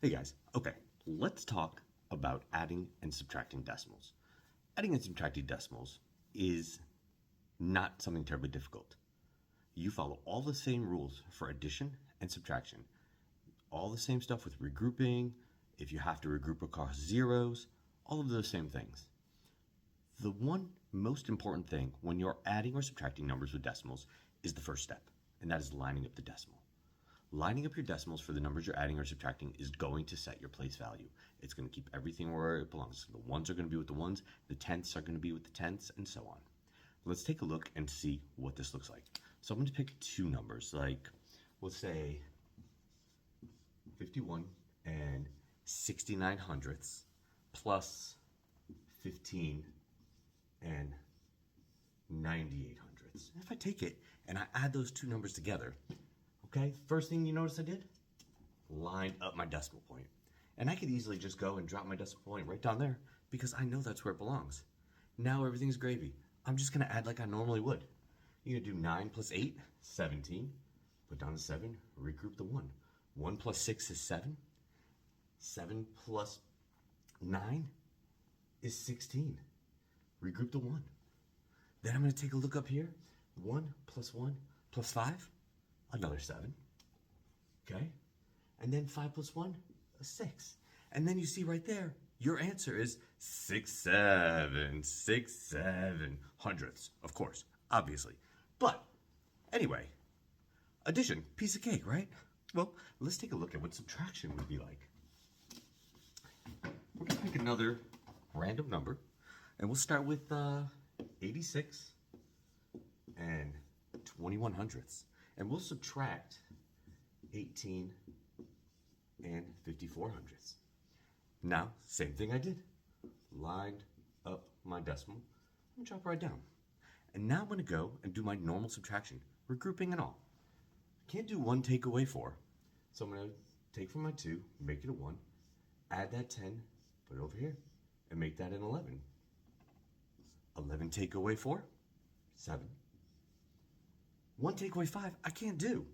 Hey guys, okay, let's talk about adding and subtracting decimals. Adding and subtracting decimals is not something terribly difficult. You follow all the same rules for addition and subtraction. All the same stuff with regrouping, if you have to regroup across zeros, all of those same things. The one most important thing when you're adding or subtracting numbers with decimals is the first step, and that is lining up the decimal. Lining up your decimals for the numbers you're adding or subtracting is going to set your place value. It's going to keep everything where it belongs. The ones are going to be with the ones, the tenths are going to be with the tenths, and so on. Let's take a look and see what this looks like. So I'm going to pick two numbers, like we'll say 51 and 69 hundredths plus 15 and 98 hundredths. If I take it and I add those two numbers together, okay, first thing you notice I did? Lined up my decimal point. And I could easily just go and drop my decimal point right down there because I know that's where it belongs. Now everything's gravy. I'm just gonna add like I normally would. You're gonna do 9 plus 8, 17. Put down the 7, regroup the 1. 1 plus 6 is 7. 7 plus 9 is 16. Regroup the 1. Then I'm gonna take a look up here. 1 plus 1 plus 5. Another 7, okay? And then 5 plus 1, a 6. And then you see right there, your answer is 67 hundredths, of course, obviously. But anyway, addition, piece of cake, right? Well, let's take a look at what subtraction would be like. We're gonna pick another random number, and we'll start with 86 and 21 hundredths. And we'll subtract 18 and 54 hundredths. Now, same thing I did. Lined up my decimal. I'm gonna drop right down. And now I'm gonna go and do my normal subtraction, regrouping and all. Can't do 1 take away 4. So I'm gonna take from my 2, make it a 1, add that 10, put it over here, and make that an 11. 11 take away 4, 7. 1 take away 5, I can't do.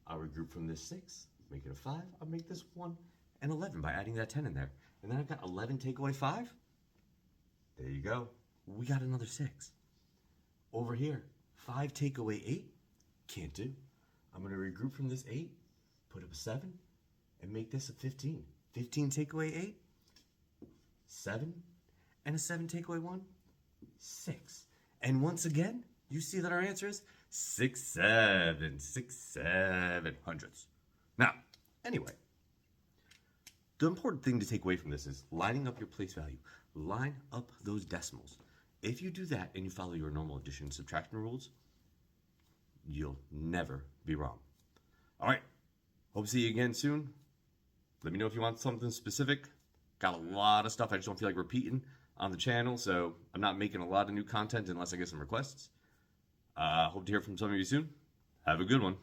I'll regroup from this 6, make it a 5, I'll make this 1 and 11 by adding that 10 in there. And then I've got 11 take away 5. There you go. We got another 6. Over here, 5 take away 8, can't do. I'm going to regroup from this 8, put up a 7, and make this a 15. 15 take away 8, 7, and a 7 take away 1, 6. And once again, you see that our answer is 67 hundredths. Now, anyway, the important thing to take away from this is lining up your place value. Line up those decimals. If you do that and you follow your normal addition and subtraction rules, you'll never be wrong. All right, hope to see you again soon. Let me know if you want something specific. Got a lot of stuff I just don't feel like repeating on the channel, so I'm not making a lot of new content unless I get some requests. Hope to hear from some of you soon. Have a good one.